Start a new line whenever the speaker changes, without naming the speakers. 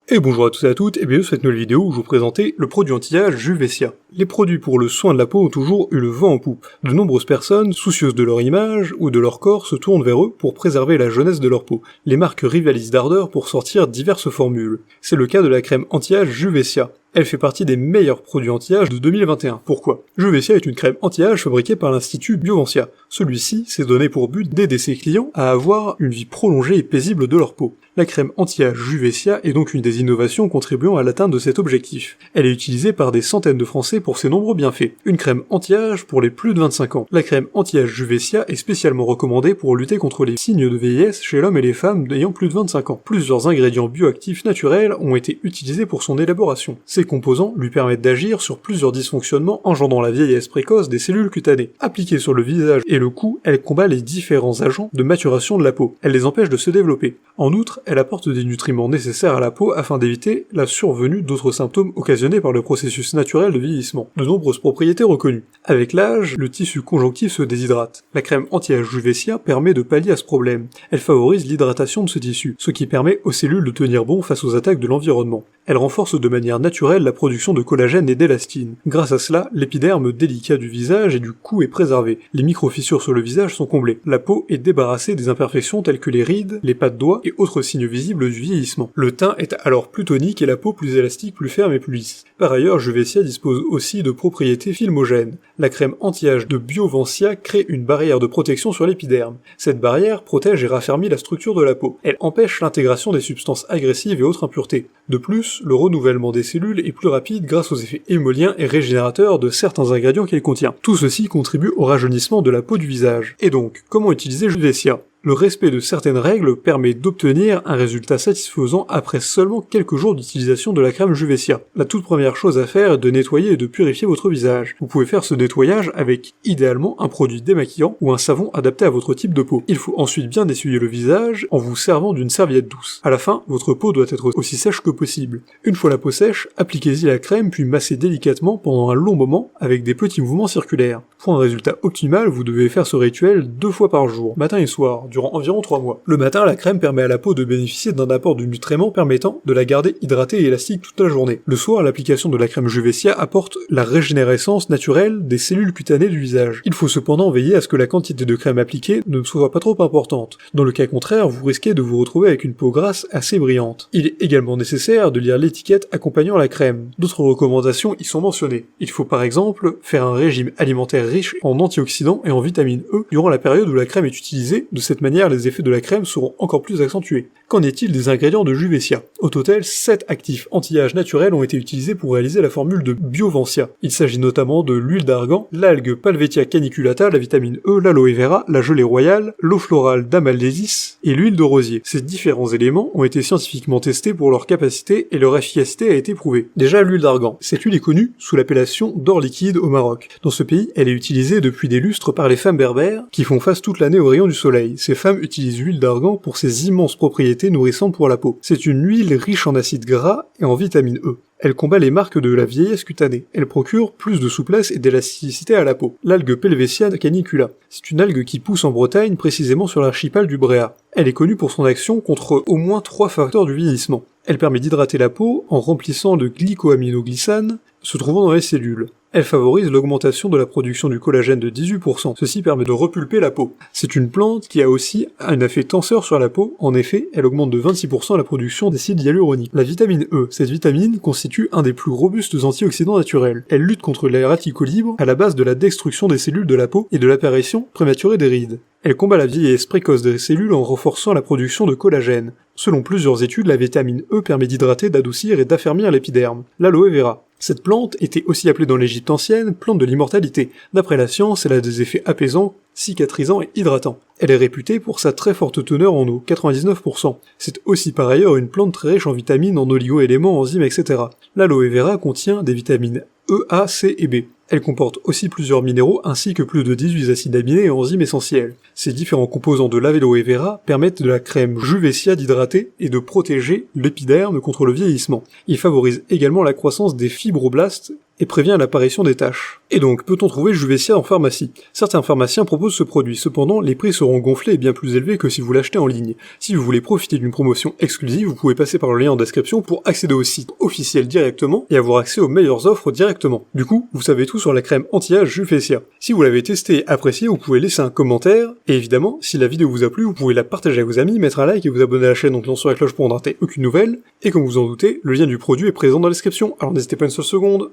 Et bonjour à tous et à toutes, et bienvenue sur cette nouvelle vidéo où je vous présentais le produit anti-âge Juvecia. Les produits pour le soin de la peau ont toujours eu le vent en poupe. De nombreuses personnes, soucieuses de leur image ou de leur corps, se tournent vers eux pour préserver la jeunesse de leur peau. Les marques rivalisent d'ardeur pour sortir diverses formules. C'est le cas de la crème anti-âge Juvecia. Elle fait partie des meilleurs produits anti-âge de 2021. Pourquoi ? Juvecia est une crème anti-âge fabriquée par l'Institut Bioventia. Celui-ci s'est donné pour but d'aider ses clients à avoir une vie prolongée et paisible de leur peau. La crème anti-âge Juvecia est donc une des innovations contribuant à l'atteinte de cet objectif. Elle est utilisée par des centaines de Français pour ses nombreux bienfaits. Une crème anti-âge pour les plus de 25 ans. La crème anti-âge Juvecia est spécialement recommandée pour lutter contre les signes de vieillesse chez l'homme et les femmes ayant plus de 25 ans. Plusieurs ingrédients bioactifs naturels ont été utilisés pour son élaboration. Ces composants lui permettent d'agir sur plusieurs dysfonctionnements engendrant la vieillesse précoce des cellules cutanées. Appliquée sur le visage et le cou, elle combat les différents agents de maturation de la peau. Elle les empêche de se développer. En outre, elle apporte des nutriments nécessaires à la peau afin d'éviter la survenue d'autres symptômes occasionnés par le processus naturel de vieillissement. De nombreuses propriétés reconnues. Avec l'âge, le tissu conjonctif se déshydrate. La crème anti-âge Juvecia permet de pallier à ce problème. Elle favorise l'hydratation de ce tissu, ce qui permet aux cellules de tenir bon face aux attaques de l'environnement. Elle renforce de manière naturelle la production de collagène et d'élastine. Grâce à cela, l'épiderme délicat du visage et du cou est préservé. Les micro-fissures sur le visage sont comblées. La peau est débarrassée des imperfections telles que les rides, les pas de doigts et autres signes visibles du vieillissement. Le teint est alors plus tonique et la peau plus élastique, plus ferme et plus lisse. Par ailleurs, Juvecia dispose aussi de propriétés filmogènes. La crème anti-âge de Bioventia crée une barrière de protection sur l'épiderme. Cette barrière protège et raffermit la structure de la peau. Elle empêche l'intégration des substances agressives et autres impuretés. De plus, le renouvellement des cellules est plus rapide grâce aux effets émoliens et régénérateurs de certains ingrédients qu'elle contient. Tout ceci contribue au rajeunissement de la peau du visage. Et donc, comment utiliser Juvecia ? Le respect de certaines règles permet d'obtenir un résultat satisfaisant après seulement quelques jours d'utilisation de la crème Juvecia. La toute première chose à faire est de nettoyer et de purifier votre visage. Vous pouvez faire ce nettoyage avec, idéalement, un produit démaquillant ou un savon adapté à votre type de peau. Il faut ensuite bien essuyer le visage en vous servant d'une serviette douce. À la fin, votre peau doit être aussi sèche que possible. Une fois la peau sèche, appliquez-y la crème puis massez délicatement pendant un long moment avec des petits mouvements circulaires. Pour un résultat optimal, vous devez faire ce rituel 2 fois par jour, matin et soir, durant environ 3 mois. Le matin, la crème permet à la peau de bénéficier d'un apport de nutriments permettant de la garder hydratée et élastique toute la journée. Le soir, l'application de la crème Juvecia apporte la régénérescence naturelle des cellules cutanées du visage. Il faut cependant veiller à ce que la quantité de crème appliquée ne soit pas trop importante. Dans le cas contraire, vous risquez de vous retrouver avec une peau grasse assez brillante. Il est également nécessaire de lire l'étiquette accompagnant la crème. D'autres recommandations y sont mentionnées. Il faut par exemple faire un régime alimentaire riche en antioxydants et en vitamine E durant la période où la crème est utilisée. De cette manière, les effets de la crème seront encore plus accentués. Qu'en est-il des ingrédients de Juvecia ? Au total, 7 actifs anti-âge naturels ont été utilisés pour réaliser la formule de Bioventia. Il s'agit notamment de l'huile d'argan, l'algue Palvetia caniculata, la vitamine E, l'aloe vera, la gelée royale, l'eau florale d'Amaldesis et l'huile de rosier. Ces différents éléments ont été scientifiquement testés pour leur capacité et leur efficacité a été prouvée. Déjà, l'huile d'argan. Cette huile est connue sous l'appellation d'or liquide au Maroc. Dans ce pays, elle est utilisée depuis des lustres par les femmes berbères qui font face toute l'année aux rayons du soleil. Ces femmes utilisent l'huile d'argan pour ses immenses propriétés nourrissantes pour la peau. C'est une huile riche en acides gras et en vitamine E. Elle combat les marques de la vieillesse cutanée. Elle procure plus de souplesse et d'élasticité à la peau. L'algue Pelvetia canicula. C'est une algue qui pousse en Bretagne, précisément sur l'archipel du Bréa. Elle est connue pour son action contre au moins 3 facteurs du vieillissement. Elle permet d'hydrater la peau en remplissant de glycoaminoglycane se trouvant dans les cellules. Elle favorise l'augmentation de la production du collagène de 18%. Ceci permet de repulper la peau. C'est une plante qui a aussi un effet tenseur sur la peau. En effet, elle augmente de 26% la production d'acide hyaluronique. La vitamine E. Cette vitamine constitue un des plus robustes antioxydants naturels. Elle lutte contre les radicaux libres à la base de la destruction des cellules de la peau et de l'apparition prématurée des rides. Elle combat la vieillesse précoce des cellules en renforçant la production de collagène. Selon plusieurs études, la vitamine E permet d'hydrater, d'adoucir et d'affermir l'épiderme. L'aloe vera. Cette plante était aussi appelée dans l'Égypte ancienne plante de l'immortalité. D'après la science, elle a des effets apaisants, cicatrisants et hydratants. Elle est réputée pour sa très forte teneur en eau, 99%. C'est aussi par ailleurs une plante très riche en vitamines, en oligo-éléments, enzymes, etc. L'aloe vera contient des vitamines E, A, C et B. Elle comporte aussi plusieurs minéraux ainsi que plus de 18 acides aminés et enzymes essentiels. Ces différents composants de l'aloe vera permettent de la crème Juvecia d'hydrater et de protéger l'épiderme contre le vieillissement. Ils favorisent également la croissance des fibroblastes et prévient l'apparition des taches. Et donc, peut-on trouver Juvessia en pharmacie? Certains pharmaciens proposent ce produit, cependant, les prix seront gonflés et bien plus élevés que si vous l'achetez en ligne. Si vous voulez profiter d'une promotion exclusive, vous pouvez passer par le lien en description pour accéder au site officiel directement et avoir accès aux meilleures offres directement. Du coup, vous savez tout sur la crème anti-âge Juvessia. Si vous l'avez testé et apprécié, vous pouvez laisser un commentaire, et évidemment, si la vidéo vous a plu, vous pouvez la partager avec vos amis, mettre un like et vous abonner à la chaîne en cliquant sur la cloche pour ne rater aucune nouvelle, et comme vous en doutez, le lien du produit est présent dans la description, alors n'hésitez pas une seule seconde.